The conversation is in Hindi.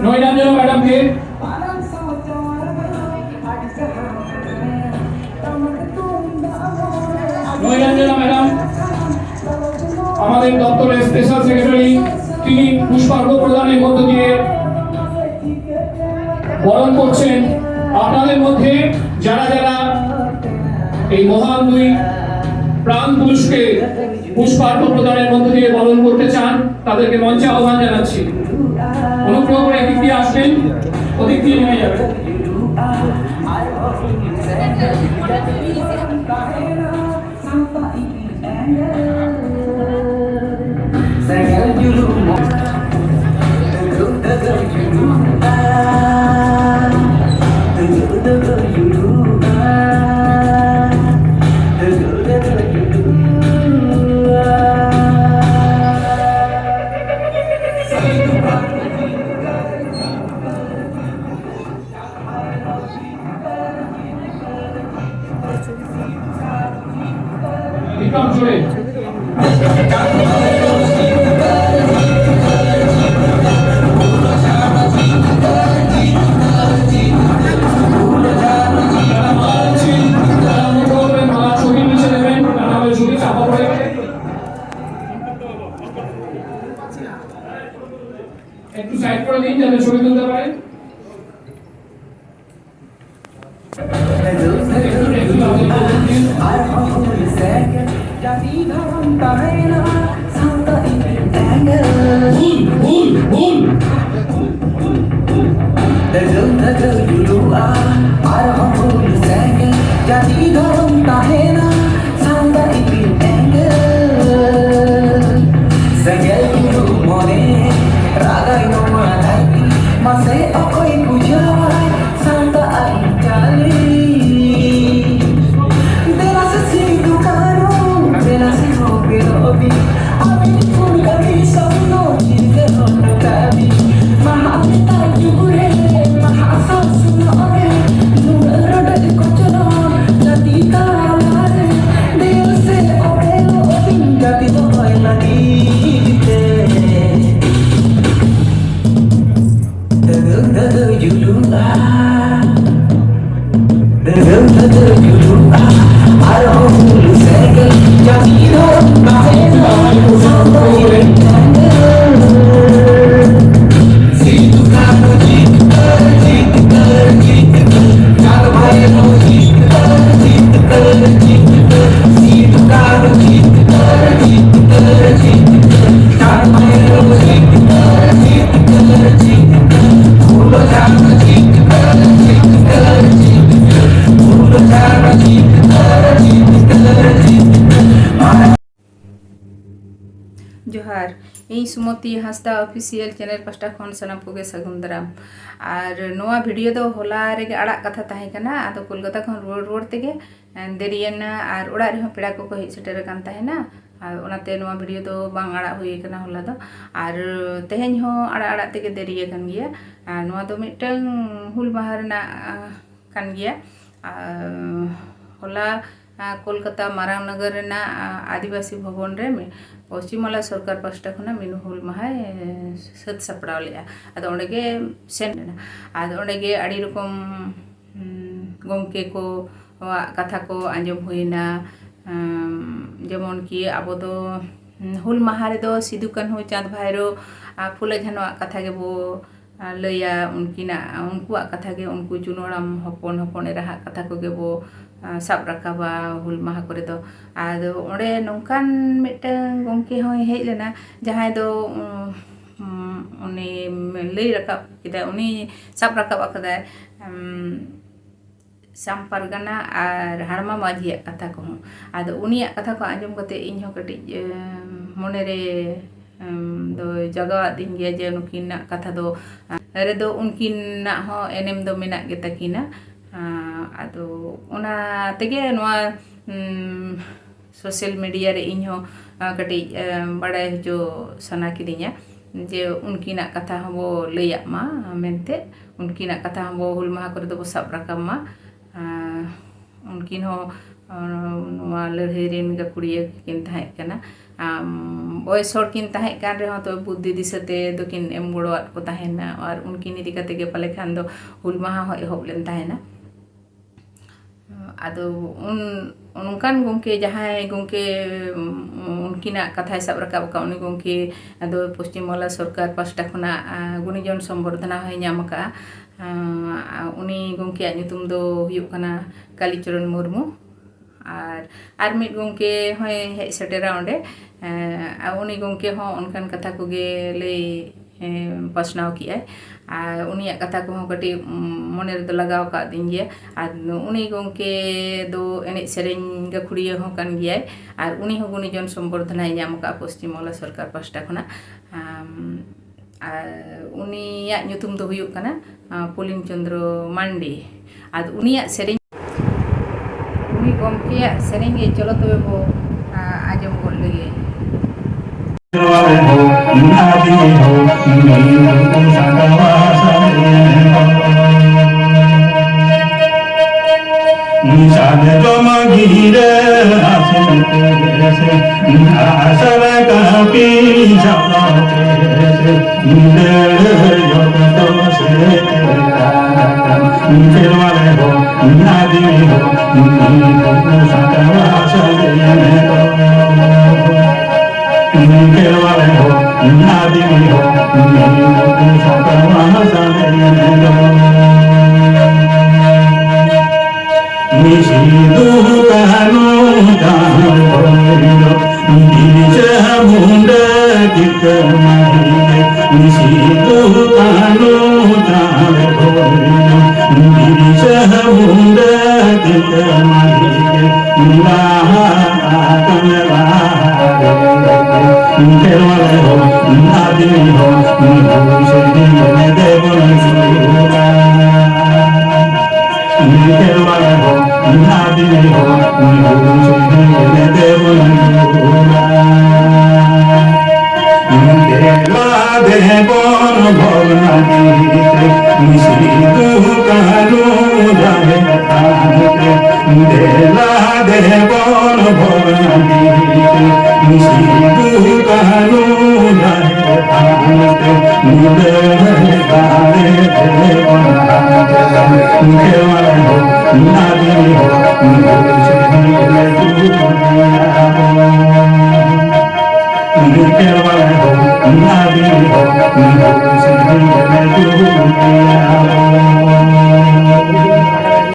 নৈরাঞ্জনা ম্যাডামকে নৈরাঞ্জনা ম্যাডাম আমাদের দপ্তরের স্পেশাল সেক্রেটারি, তিনি পুষ্পার্ঘ প্রদানের মধ্য দিয়ে বরণ করছেন। আপনাদের মধ্যে যারা যারা এই মহান দুই প্রাণ পুরুষকে পুষ্পার্ঘ প্রদানের মধ্য দিয়ে বরণ করতে চান, তাদেরকে মঞ্চে আহ্বান জানাচ্ছি। অনুগ্রহ করে এদিক দিয়ে আসবেন, ওদিক দিয়ে নেমে যাবেন। বিক্রম জোরে একটু সাইড করে দিন যাতে ছবি তুলতে পারে। जोहार इन सुमति हांसदा ऑफिशियल चैनल पास्टा खन सनाम कोगे सगुन दाराम और नोआ वीडियो दो होला रेगे आड़ा कथा ताहे कना आदो कोलकाता खन रोड तेगे देरियना और ओड़ा रे पेड़ा को हेज सेटर कान ताहेना और ओनाते नोआ वीडियो दो बांग आड़ा हुई कना होला दो और तेहेन हो आड़ा आड़ा तेगे देरिय कान गिया नोआ दो मिटंग हुल माहा रेना कान गिया होला कोलकाता मारांग नगर रेना आदिवासी भवन रे पश्चिमला सरकार पास्टा खना मीनू हुल माहा सत सपड़ाव लिया आदो ओंडेगे सेन आदो ओंडेगे आड़ी रकम गंके को कथा को आंजम हुईना जेमन कि आबो दो हुल माहा रे दो सिदु कान्हू चाँद भाईरो फुले झानो कथा के बो लैया उनकिना उनकुआ कथा के उनको जुनोड़ाम हपन हपन एरा कथा को के बो साब राकाबा हुल माहा करे दो आदो ओंडे नोंकान मिटन गंके होय हेज लेना जहां दो उनी लई राकाब किदा उनी साब राकाब आकदा साम पारगाना और हाड़मा माझिया कथा को आदो उनिया कथा को आंजम कते इन हो कटी मने रे दो जगह दिन गया जे उनकिना कथा दो रे दो उनकिना हो एनेम दो मेना गे तकिना आदो उना तेगे नोआ सोशल मीडिया रे इन हो कटी बड़ाय जो सना किदिया जे उनकिना कथा हो लैया मा मेनते उनकिना कथा हो हुल माहा करे दो साब राकाब मा उनकिन हो लड़ाई रेन गाकुड़िया किन थाहे कना बयस हर किन ताहें कान रहे तो बुद्धि दिसते दो किन एम गोड़ोआत को ताहेना और उनकिन इदी कते के पाले खान दो हुल माहा हो एहब लेन ताहेना आदो उनकान गोंके जहां गोंके उनकिना कथा सब रकाब का उनी गोंके आदो पश्चिम बांग्ला सरकार पास्टा खुना गुणीजन संबर्धना है नाम का उनी गोंके ᱧᱩᱛᱩᱢ दो हुयुग कना कालीचरण मुर्मू और मिड गोंके होय हेज सेटेरा ओंडे उनी गोंके हो उनकान कथा कोगे ले पासनाव किया उनिया कथा को कटी मने रे लगाव का दिन गया उनी गोंके दो एने सेरेñ गाखुड़िया हो कान गया और उनी हो गुणीजन संबर्धना नाम का पश्चिम बांग्ला सरकार पास्टा खुना उनिया ᱧᱩᱛᱩᱢ दो हुयुग कना पुलिन चंद्र मांडी और उनिया सेरेñ उनी गोंके सेरेñ गे चलो तबे बो आजम गोल लगे Ni